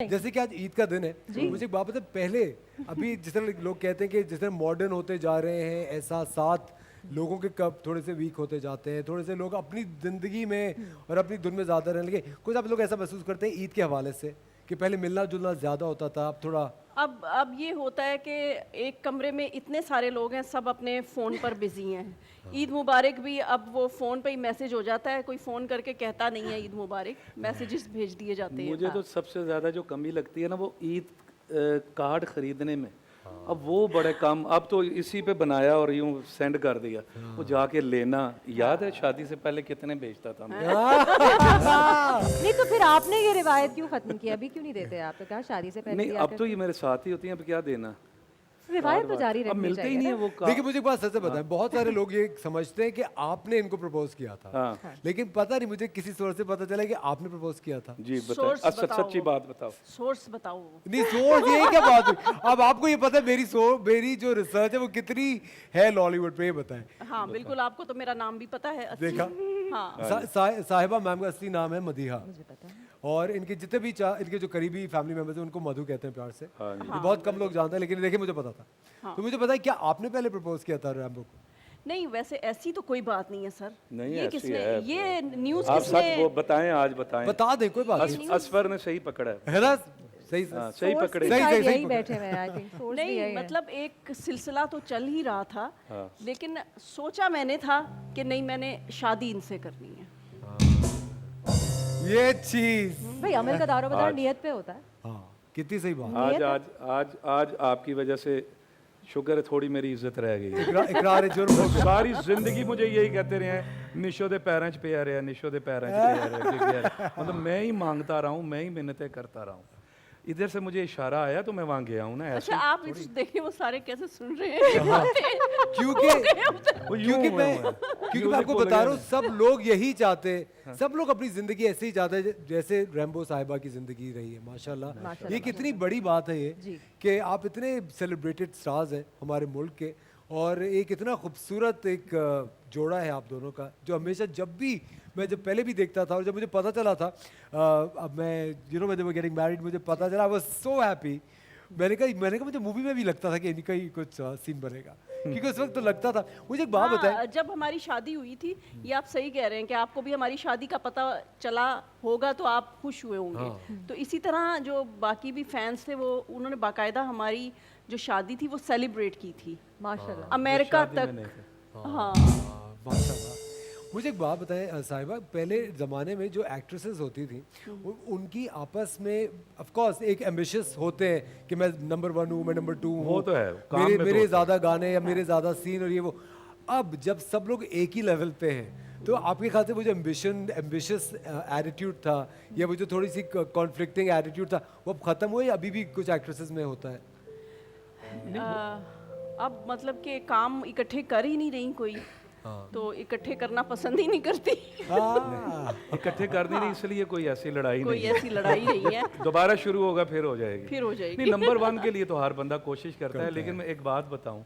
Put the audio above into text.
जैसे कि आज ईद का दिन है, मुझे एक बात बता, पहले अभी जिस तरह लोग कहते हैं कि जिस तरह मॉडर्न होते जा रहे हैं, एहसासात लोगों के कब थोड़े से वीक होते जाते हैं, थोड़े से लोग अपनी ज़िंदगी में और अपनी धुन में ज़्यादा रहने लगे। कुछ आप लोग ऐसा महसूस करते हैं ईद के हवाले से कि पहले मिलना जुलना ज़्यादा होता था, अब थोड़ा अब ये होता है कि एक कमरे में इतने सारे लोग हैं, सब अपने फ़ोन पर बिजी हैं। ईद मुबारक भी अब वो फ़ोन पे ही मैसेज हो जाता है, कोई फ़ोन करके कहता नहीं है ईद मुबारक, मैसेजेस भेज दिए जाते हैं। मुझे तो सबसे ज़्यादा जो कमी लगती है ना वो ईद कार्ड ख़रीदने में। अब वो बड़े कम, अब तो इसी पे बनाया और यूं सेंड कर दिया। वो जाके लेना, याद है शादी से पहले कितने भेजता था मैं। नहीं तो फिर आपने ये रिवायत क्यों खत्म की? अभी क्यों नहीं देते आप? तो क्या शादी से पहले नहीं, दिया अब तो ये मेरे साथ ही होती हैं, अब क्या देना। रिवायत तो जारी अब रखनी मिलते ही चाहिए नहीं है ना। वो देखिए मुझे एक बात सच से बताएं, बहुत सारे लोग ये समझते हैं कि आपने इनको प्रपोज किया था, हाँ। लेकिन पता नहीं मुझे किसी सोर्स से पता चला कि आपने प्रपोज किया था। जी बताओ, सोर्स बताओ, सच्ची बात बताओ। सोर्स बताओ। नहीं सोर्स ये क्या बात हुई? अब आपको ये पता है मेरी जो रिसर्च है वो कितनी है लॉलीवुड पे, ये बताएं। हाँ बिल्कुल, आपको तो मेरा नाम भी पता है। देखा? हाँ साहिबा मैम का असली नाम है मदीहा, मुझे पता है। और इनके जितने भी इनके जो करीबी फैमिली मेंबर्स हैं उनको मधु कहते हैं प्यार से। हाँ जी। ये बहुत कम लोग जानते हैं, लेकिन देखिए मुझे पता था। तो मुझे पता है, क्या आपने पहले प्रपोज किया था रैम्बो को? नहीं, वैसे ऐसी तो कोई बात नहीं है सर। नहीं, ये ऐसी किसने, है। ये न्यूज़ आप किसने? सच वो बताएं, आज बताएं। बता दे, कोई बात नहीं, असफर ने सही पकड़ा है। है ना? सही हाँ, सही Source पकड़े। भी सही, शायद सही, यही सही बैठे हुए हैं, I think source भी नहीं यही है। मतलब एक सिलसिला तो चल ही रहा था, हाँ। लेकिन सोचा मैंने था कि नहीं, मैंने शादी इनसे करनी है। ये चीज, भाई अमल का दारोमदार नियत पे होता है। हाँ कितनी सही बात। आज आज आज आज आपकी वजह से शुक्र है थोड़ी मेरी इज्जत रह गई है। इकरार जुर्म हो गया। सारी जिंदगी मुझे यही कहते रहे हैं, निशो दे पैरों च पे आ रहा, निशो दे पैरों च पे आ रहा। मतलब मैं ही मांगता रहा हूँ, मैं ही मिन्नतें करता रहा हूँ। इधर से मुझे इशारा आया तो मैं वहाँ गया हूँ ना। ऐसे अच्छा, आप देखिए वो सारे कैसे सुन रहे हैं। क्योंकि वो यूं क्योंकि हुए मैं हुए हैं। क्योंकि मैं Music आपको भूल बता गए रहा हूँ, सब लोग यही चाहते हैं, सब लोग अपनी जिंदगी ऐसे ही चाहते हैं जैसे रैम्बो साहिबा की जिंदगी रही है। माशाल्लाह, ये कितनी बड़ी बात है ये कि आप इतने सेलिब्रेटेड स्टार्स हैं हमारे मुल्क के, और एक इतना खूबसूरत एक जोड़ा है आप दोनों का, जो हमेशा जब भी मैं जब पहले भी देखता था और जब मुझे पता चला था, अब मैं when they were getting married, मुझे पता चला, आई वाज सो हैप्पी। मैंने कहा मुझे मूवी में भी लगता था कि इनका ही कुछ सीन बनेगा, क्योंकि उस वक्त तो लगता था। मुझे एक बात बताएं, जब हमारी शादी हुई थी, ये आप सही कह रहे हैं कि आपको भी हमारी शादी का पता चला होगा तो आप खुश हुए होंगे। तो इसी तरह जो बाकी भी फैंस थे, वो उन्होंने बाकायदा हमारी जो शादी थी वो सेलिब्रेट की थी माशाल्लाह। अमेरिका शादी में तक। नहीं थे। हाँ माशाल्लाह। मुझे एक बात बताएं साहिबा, पहले ज़माने में जो एक्ट्रेसेस होती थी उनकी आपस में ऑफ कोर्स एक एम्बिशियस होते हैं कि मैं नंबर 1 हूँ, मैं नंबर 2 हूँ, वो तो है, काम में तो मेरे होता है। ज़्यादा गाने या मेरे ज़्यादा सीन और ये वो। अब जब सब लोग एक ही लेवल पे हैं, तो आपके ख्याल से वो जो एम्बिशियस एटीट्यूड था या वो जो थोड़ी सी कॉन्फ्लिक्टिंग एटीट्यूड था, वो अब ख़त्म हुआ या अभी भी कुछ एक्ट्रेसेस में होता है? अब मतलब कि काम इकट्ठे कर ही नहीं रही कोई, तो इकट्ठे करना पसंद ही नहीं करती। इकट्ठे करनी नहीं, इसलिए कोई ऐसी लड़ाई कोई नहीं। ऐसी लड़ाई नहीं है। दोबारा शुरू होगा फिर हो जाएगी। फिर हो जाएगी। नहीं, नंबर 1 के लिए तो हर बंदा कोशिश करता है, लेकिन मैं एक बात बताऊं,